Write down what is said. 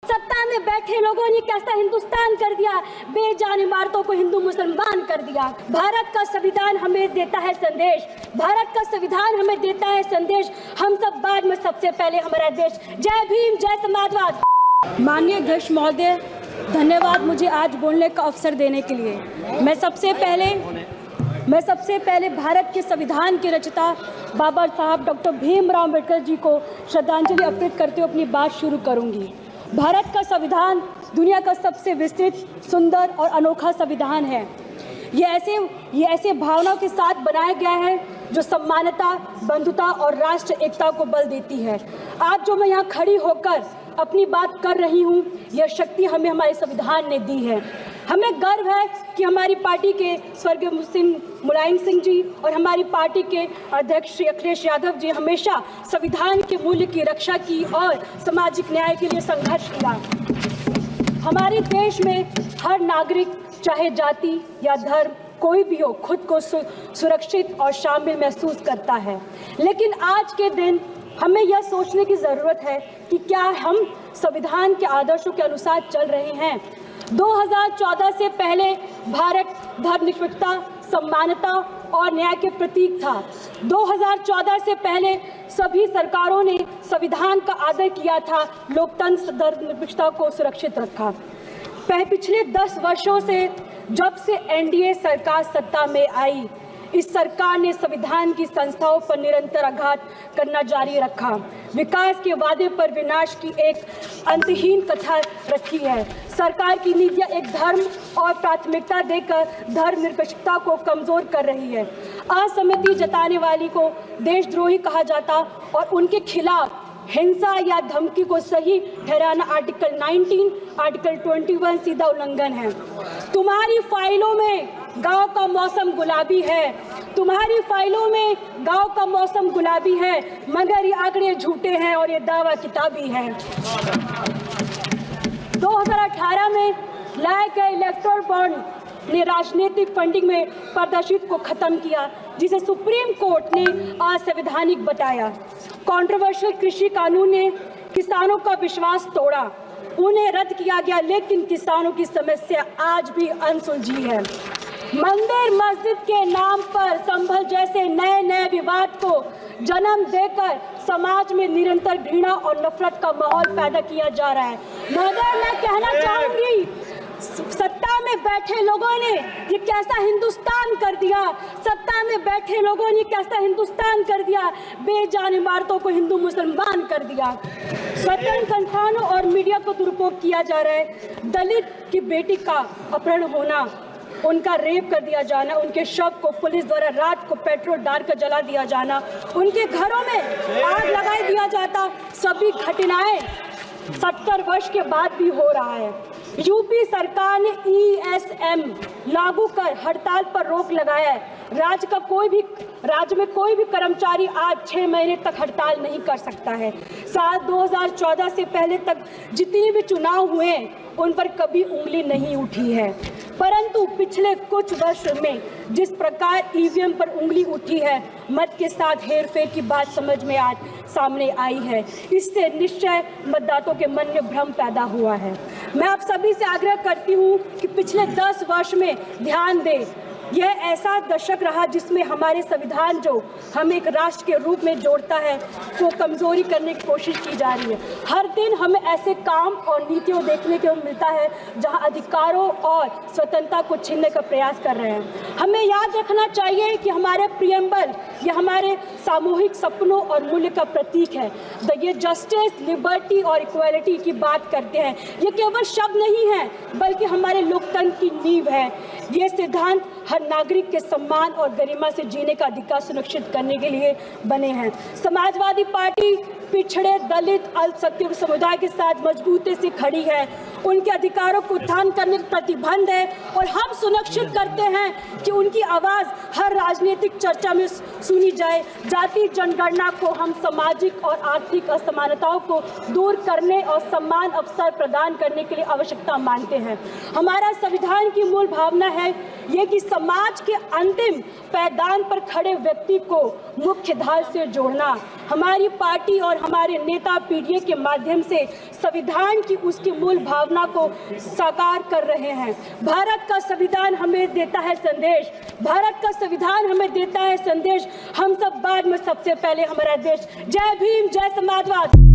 सत्ता में बैठे लोगों ने कैसा हिंदुस्तान कर दिया, बेजान इमारतों को हिंदू मुसलमान कर दिया। भारत का संविधान हमें देता है संदेश, भारत का संविधान हमें देता है संदेश, हम सब बाद में सबसे पहले हमारा देश। जय भीम, जय समाजवाद। माननीय अध्यक्ष महोदय, धन्यवाद मुझे आज बोलने का अवसर देने के लिए। मैं सबसे पहले भारत के संविधान के रचयिता बाबा साहब डॉक्टर भीमराव अम्बेडकर जी को श्रद्धांजलि अर्पित करते हुए अपनी बात शुरू करूंगी। भारत का संविधान दुनिया का सबसे विस्तृत, सुंदर और अनोखा संविधान है। ये ऐसे भावनाओं के साथ बनाया गया है जो समानता, बंधुता और राष्ट्र एकता को बल देती है। आज जो मैं यहाँ खड़ी होकर अपनी बात कर रही हूँ, यह शक्ति हमें हमारे संविधान ने दी है। हमें गर्व है कि हमारी पार्टी के स्वर्गीय मुलायम सिंह जी और हमारी पार्टी के अध्यक्ष श्री अखिलेश यादव जी हमेशा संविधान के मूल्य की रक्षा की और सामाजिक न्याय के लिए संघर्ष किया। हमारे देश में हर नागरिक, चाहे जाति या धर्म कोई भी हो, खुद को सुरक्षित और शामिल महसूस करता है। लेकिन आज के दिन हमें यह सोचने की ज़रूरत है कि क्या हम संविधान के आदर्शों के अनुसार चल रहे हैं। 2014 से पहले भारत धर्मनिरपेक्षता, समानता और न्याय के प्रतीक था। 2014 से पहले सभी सरकारों ने संविधान का आदर किया था, लोकतंत्र, धर्मनिरपेक्षता को सुरक्षित रखा। पिछले 10 वर्षों से जब से एनडीए सरकार सत्ता में आई, इस सरकार ने संविधान की संस्थाओं पर निरंतर आघात करना जारी रखा। विकास के वादे पर विनाश की एक अंतहीन कथा रखी है। सरकार की नीतियां एक धर्म और प्राथमिकता देकर धर्मनिरपेक्षता को कमजोर कर रही है। असहमति जताने वाली को देशद्रोही कहा जाता और उनके खिलाफ हिंसा या धमकी को सही ठहराना आर्टिकल 19, आर्टिकल 21 सीधा उल्लंघन है। तुम्हारी फाइलों में गांव का मौसम गुलाबी है, तुम्हारी फाइलों में गांव का मौसम गुलाबी है, मगर ये आंकड़े झूठे हैं और ये दावा किताबी है। 2018 में लाए गए इलेक्टोरल बॉन्ड ने राजनीतिक फंडिंग में पारदर्शिता को खत्म किया, जिसे सुप्रीम कोर्ट ने असंवैधानिक बताया। कंट्रोवर्शियल कृषि कानून ने किसानों का विश्वास तोड़ा, उन्हें रद्द किया गया, लेकिन किसानों की समस्या आज भी अनसुलझी है। मंदिर मस्जिद के नाम पर संभल जैसे नए विवाद को जन्म देकर समाज में निरंतर घृणा और नफरत का माहौल पैदा किया जा रहा है। मगर मैं कहना चाहूंगी, सत्ता में बैठे लोगों ने ये कैसा हिंदुस्तान कर दिया, सत्ता में बैठे लोगों ने कैसा हिंदुस्तान कर दिया, बेजान इमारतों को हिंदू मुसलमान कर दिया। स्वतंत्र संस्थानों और मीडिया को दुरुपयोग किया जा रहा है। दलित की बेटी का अपहरण होना, उनका रेप कर दिया जाना, उनके शव को पुलिस द्वारा रात को पेट्रोल डालकर जला दिया जाना, उनके घरों में आग लगा दिया जाता, सभी घटनाएं 70 वर्ष के बाद भी हो रहा है। यूपी सरकार ने ESM लागू कर हड़ताल पर रोक लगाया है। राज्य में कोई भी कर्मचारी आज 6 महीने तक हड़ताल नहीं कर सकता है। साल 2014 से पहले तक जितने भी चुनाव हुए उन पर कभी उंगली नहीं उठी है, परंतु पिछले कुछ वर्षों में जिस प्रकार EVM पर उंगली उठी है, मत के साथ हेरफेर की बात समझ में आज सामने आई है। इससे निश्चय मतदाताओं के मन में भ्रम पैदा हुआ है। मैं आप सभी से आग्रह करती हूँ कि पिछले 10 वर्ष में ध्यान दें। यह ऐसा दशक रहा जिसमें हमारे संविधान जो हमें एक राष्ट्र के रूप में जोड़ता है, को कमजोरी करने की कोशिश की जा रही है। हर दिन हमें ऐसे काम और नीतियों देखने को मिलता है जहां अधिकारों और स्वतंत्रता को छीनने का प्रयास कर रहे हैं। हमें याद रखना चाहिए कि हमारे प्रियम्बल ये हमारे सामूहिक सपनों और मूल्य का प्रतीक है। ये जस्टिस, लिबर्टी और इक्वालिटी की बात करते हैं। ये केवल शब्द नहीं है, बल्कि हमारे लोकतंत्र की नींव है। ये सिद्धांत हर नागरिक के सम्मान और गरिमा से जीने का अधिकार सुनिश्चित करने के लिए बने हैं। समाजवादी पार्टी पिछड़े, दलित, अल्पसंख्यक समुदाय के साथ मजबूती से खड़ी है। उनके अधिकारों को उत्थान करने का प्रतिबंध है और हम सुनिश्चित करते हैं कि उनकी आवाज़ हर राजनीतिक चर्चा में सुनी जाए। जाति जनगणना को हम सामाजिक और आर्थिक असमानताओं को दूर करने और समान अवसर प्रदान करने के लिए आवश्यकता मानते हैं। हमारा संविधान की मूल भावना है ये कि समाज के अंतिम पायदान पर खड़े व्यक्ति को मुख्य धारा से जोड़ना। हमारी पार्टी और हमारे नेता पीडीए के माध्यम से संविधान की उसकी मूल भावना को साकार कर रहे हैं। भारत का संविधान हमें देता है संदेश, भारत का संविधान हमें देता है संदेश, हम सब बाद में सबसे पहले हमारा देश। जय भीम, जय समाजवाद।